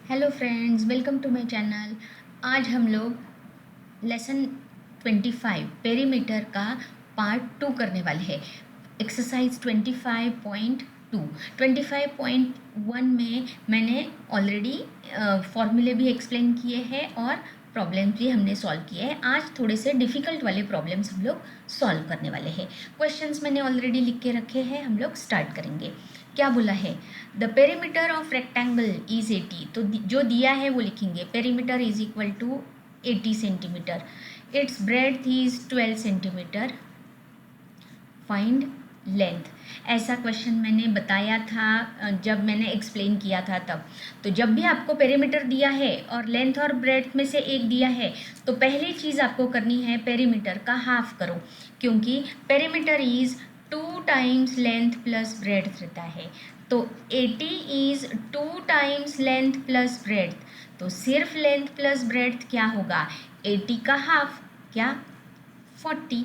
Hello friends, welcome to my channel. आज हम लोग लेसन 25 पेरीमीटर का पार्ट 2 करने वाले हैं। एक्सरसाइज 25.2 25.1 में मैंने ऑलरेडी फॉर्मूले भी एक्सप्लेन किए हैं और प्रॉब्लम्स भी हमने सॉल्व किए हैं। आज थोड़े से डिफ़िकल्ट वाले प्रॉब्लम्स हम लोग सॉल्व करने वाले हैं। क्वेश्चंस मैंने ऑलरेडी लिख के रखे हैं, हम लोग स्टार्ट करेंगे। क्या बोला है? The perimeter of rectangle is 80। तो जो दिया है वो लिखेंगे। Perimeter is equal to 80 centimetre. Its breadth is 12 centimetre. Find length. ऐसा क्वेश्चन मैंने बताया था जब मैंने एक्सप्लेन किया था तब। तो जब भी आपको पेरीमीटर दिया है और लेंथ और ब्रेड्थ में से एक दिया है तो पहली चीज़ आपको करनी है पेरीमीटर का हाफ करो, क्योंकि perimeter is 2 times length plus breadth रहता है। तो 80 is 2 times length plus breadth. तो सिर्फ लेंथ प्लस ब्रेड्थ क्या होगा? 80 का हाफ, क्या? 40।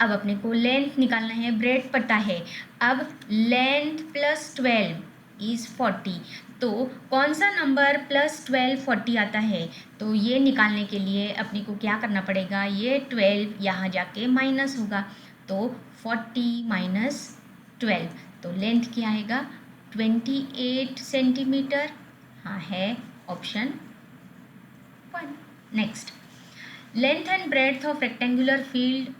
अब अपने को लेंथ निकालना है, ब्रेड पता है। अब लेंथ प्लस 12 इज 40। तो कौन सा नंबर प्लस 12 40 आता है? तो ये निकालने के लिए अपने को क्या करना पड़ेगा? ये 12 यहाँ जाके माइनस होगा, तो 40 माइनस 12, तो लेंथ क्या आएगा? 28 सेंटीमीटर। हाँ, है option 1। Next, length and breadth of rectangular field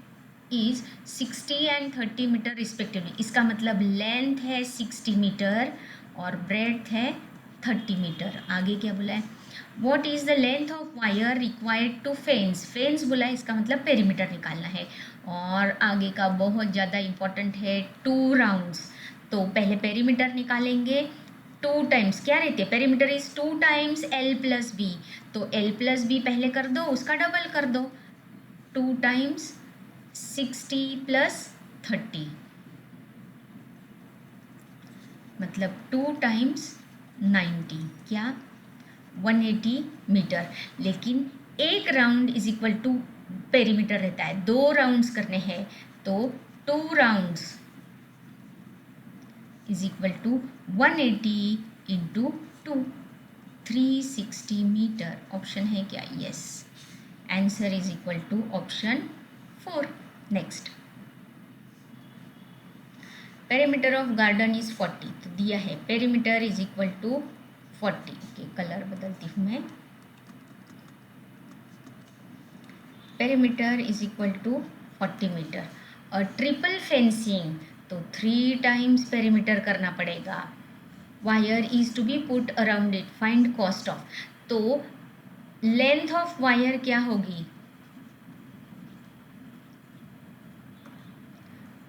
is 60 and 30 metre respectively. इसका मतलब लेंथ है 60 मीटर और ब्रेड्थ है 30 मीटर। आगे क्या बोला है? What is the length of wire required to fence. Fence बोला है, इसका मतलब पेरीमीटर निकालना है। और आगे का बहुत ज़्यादा इंपॉर्टेंट है, 2 राउंड्स। तो पहले पेरीमीटर निकालेंगे। 2 टाइम्स क्या रहते हैं? Perimeter is 2 times L plus B. तो एल प्लस बी पहले कर दो, उसका डबल कर दो। 2 टाइम्स 60 प्लस 30, मतलब 2 टाइम्स 90, क्या? 180 मीटर। लेकिन एक round is equal to perimeter रहता है, 2 राउंड्स करने हैं, तो 2 rounds is equal to 180 into 2, 360 metre. Option है क्या? Yes, answer is equal to option 4। Next, perimeter of garden is 40। तो दिया है perimeter is equal to 40। Okay, colour बदलती हूँ मैं। Perimeter is equal to 40 metre. और ट्रिपल फेंसिंग, तो 3 टाइम्स पेरीमीटर करना पड़ेगा। Wire is to be put around it, find cost of. तो लेंथ ऑफ वायर क्या होगी?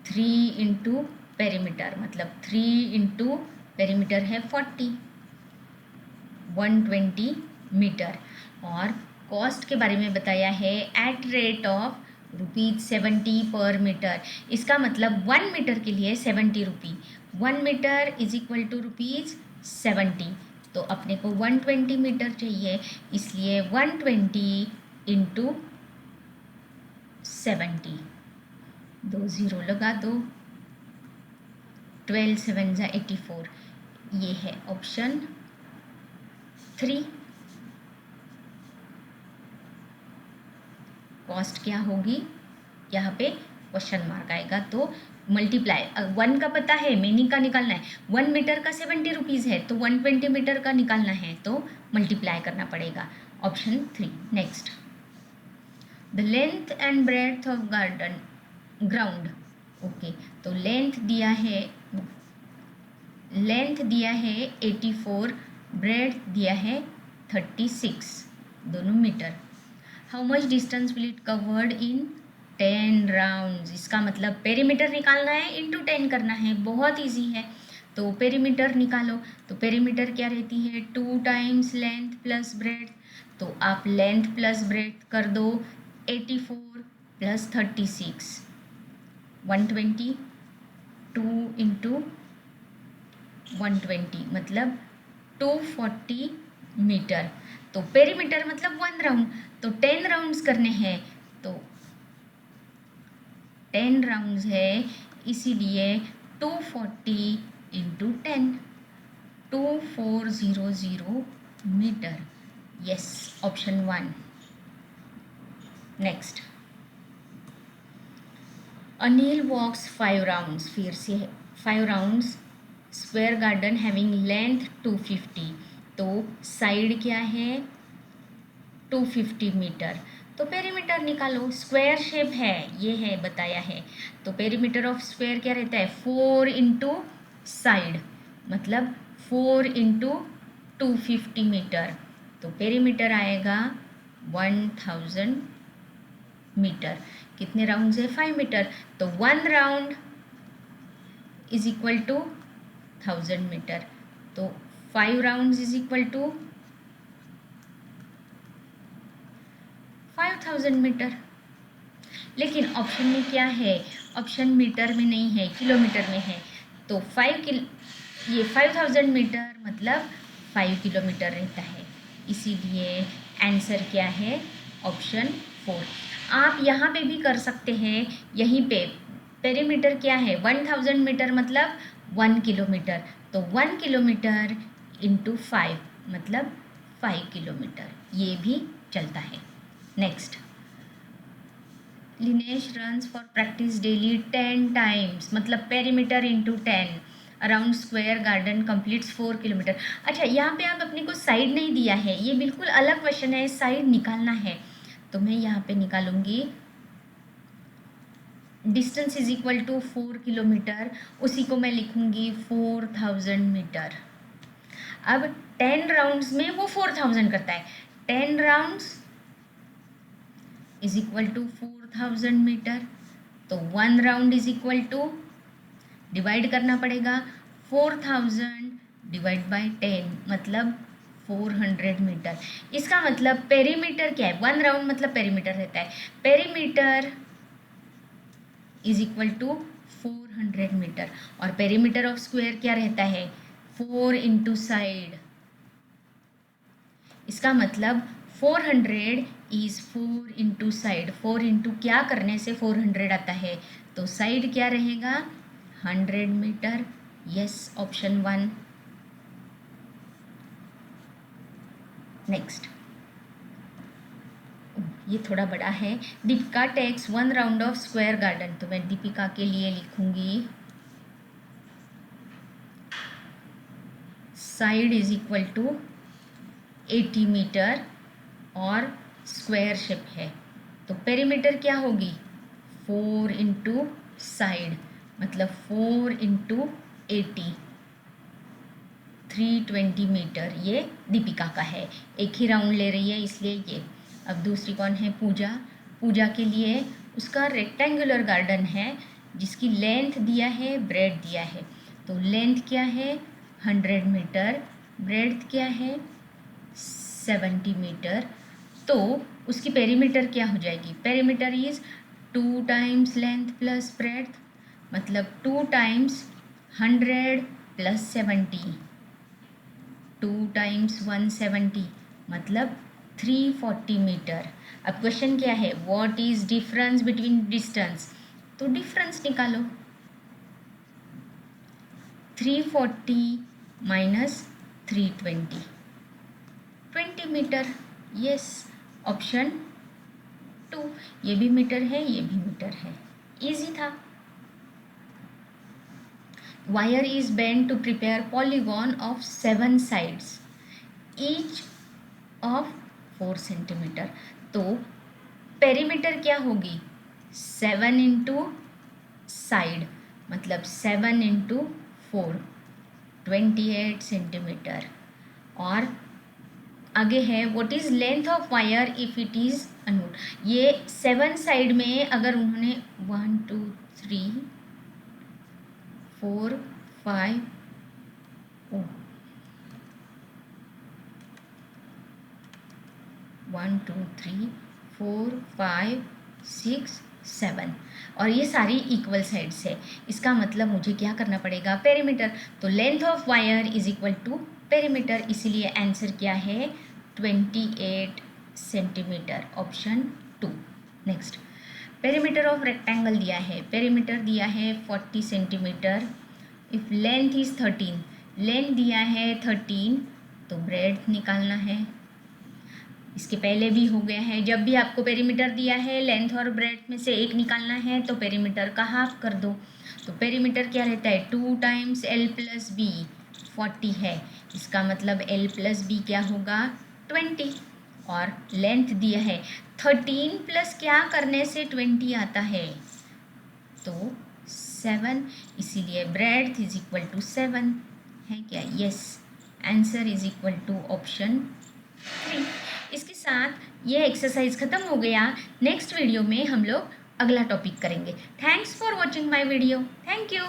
3 इंटू पेरीमीटर, मतलब 3 इंटू पेरीमीटर है 40, 120 मीटर। और कॉस्ट के बारे में बताया है, एट रेट ऑफ ₹70 पर मीटर। इसका मतलब 1 मीटर के लिए 70 रुपी। 1 मीटर इज इक्वल टू ₹70। तो अपने को 120 मीटर चाहिए, इसलिए 120 इंटू 70, 2 ज़ीरो लगा दो, 12 7 ज़ा 84। ये है ऑप्शन 3। कॉस्ट क्या होगी? यहाँ पे क्वेश्चन मार्क आएगा, तो मल्टीप्लाई। 1 का पता है, मेनी का निकालना है। 1 मीटर का 70 रुपीज़ है, तो 120 मीटर का निकालना है, तो मल्टीप्लाई करना पड़ेगा। Option 3। Next, the length and breadth of garden ground. Okay, तो लेंथ दिया है 84, ब्रेड्थ दिया है 36, दोनों मीटर। How much distance will it covered in 10 rounds. इसका मतलब पेरीमीटर निकालना है, इंटू 10 करना है, बहुत इजी है। तो पेरीमीटर निकालो, तो पेरीमीटर क्या रहती है? 2 टाइम्स लेंथ प्लस ब्रेड्थ। तो आप लेंथ प्लस ब्रेड्थ कर दो, 84 प्लस 36, 120, 2 इंटू 120, मतलब 240 मीटर। तो पेरीमीटर मतलब 1 राउंड, तो 10 राउंड्स करने हैं, तो 10 राउंड्स है, इसीलिए 240 into 10, 2400 metre, yes, option 1। Next, Anil walks 5 rounds, फिर से 5 rounds square garden having length 250, तो साइड क्या है 250 मीटर। तो पेरीमीटर निकालो, स्क्वायर शेप है, ये है बताया है, तो पेरीमीटर ऑफ स्क्वायर क्या रहता है 4 इंटू साइड, मतलब 4 इंटू 250 मीटर, तो पेरीमीटर आएगा 1000 मीटर। कितने राउंड है 5 मीटर, तो 1 round is equal to 1000 metre, तो 5 round is equal to 5000 metre. लेकिन ऑप्शन में क्या है, ऑप्शन मीटर में नहीं है, किलोमीटर में है, तो 5000 मीटर मतलब 5 किलोमीटर रहता है, इसीलिए आंसर क्या है ऑप्शन 4। आप यहाँ पे भी कर सकते हैं, यहीं पे पेरीमीटर क्या है 1000 मीटर मतलब 1 किलोमीटर, तो 1 किलोमीटर इंटू 5 मतलब 5 किलोमीटर, ये भी चलता है। Next, Linesh runs for practice daily 10 times, मतलब perimeter into 10 around square garden completes 4 kilometre. अच्छा, यहाँ पे आप अपने को साइड नहीं दिया है, ये बिल्कुल अलग क्वेश्चन है, साइड निकालना है, तो मैं यहाँ पे निकालूंगी distance is equal to 4 kilometre, उसी को मैं लिखूंगी 4000 मीटर। अब 10 राउंड्स में वो 4000 करता है, 10 rounds is equal to 4000 metre, तो 1 round is equal to, divide करना पड़ेगा 4000 डिवाइड बाय 10 मतलब 400 मीटर। इसका मतलब पेरीमीटर क्या है, 1 राउंड मतलब पेरीमीटर रहता है, perimeter is equal to 400 metre, और पेरीमीटर ऑफ स्क्वायर क्या रहता है 4 इंटू साइड, इसका मतलब 400 इज 4 इंटू साइड, 4 इंटू क्या करने से 400 आता है, तो साइड क्या रहेगा 100 मीटर, यस, ऑप्शन 1। नेक्स्ट, ये थोड़ा बड़ा है, Deepika takes 1 round of square garden, तो मैं दीपिका के लिए लिखूंगी side is equal to 80 metre और स्क्वायर शेप है, तो पेरीमीटर क्या होगी 4 इंटू साइड मतलब 4 इंटू 80, 320 मीटर, ये दीपिका का है, एक ही राउंड ले रही है इसलिए ये। अब दूसरी कौन है पूजा, पूजा के लिए उसका रेक्टेंगुलर गार्डन है जिसकी लेंथ दिया है ब्रेड दिया है, तो लेंथ क्या है 100 मीटर, ब्रेड्थ क्या है 70 मीटर, तो उसकी पेरीमीटर क्या हो जाएगी, perimeter is 2 times length plus breadth, मतलब 2 टाइम्स 100 प्लस 70, 2 टाइम्स 170 मतलब 340 मीटर। अब क्वेश्चन क्या है, what is difference between distance, तो डिफरेंस निकालो, 340 माइनस 320, 20 मीटर, यस, ऑप्शन 2। ये भी मीटर है, ये भी मीटर है, इजी था। Wire is bend to prepare polygon of 7 sides each of 4 centimetre, तो पेरीमीटर क्या होगी 7 इंटू साइड मतलब 7 इंटू 4 28 सेंटीमीटर, और आगे है what is length of wire if it is unknown, ये 7 साइड में अगर उन्होंने 1 2 3 4 5 1 2 3 4 5 6 7, और ये सारी इक्वल साइड्स है, इसका मतलब मुझे क्या करना पड़ेगा पेरीमीटर, तो length of wire is equal to perimeter, इसीलिए आंसर क्या है 28 centimetre, option 2। Next, perimeter of rectangle दिया है, पेरीमीटर दिया है 40 centimetre, if length is 13, length दिया है 13, तो ब्रेड्थ निकालना है। इसके पहले भी हो गया है, जब भी आपको पेरीमीटर दिया है लेंथ और ब्रेड्थ में से एक निकालना है तो पेरीमीटर का हाफ कर दो। तो पेरीमीटर क्या रहता है 2 टाइम्स L प्लस बी, 40 है। इसका मतलब L प्लस बी क्या होगा 20। और लेंथ दिया है 13 प्लस क्या करने से 20 आता है तो 7, इसीलिए ब्रेड्थ इज इक्वल टू 7 है क्या? Yes, answer is equal to option 3। इसके साथ ये एक्सरसाइज ख़त्म हो गया। नेक्स्ट वीडियो में हम लोग अगला टॉपिक करेंगे। Thanks for watching my video. Thank you.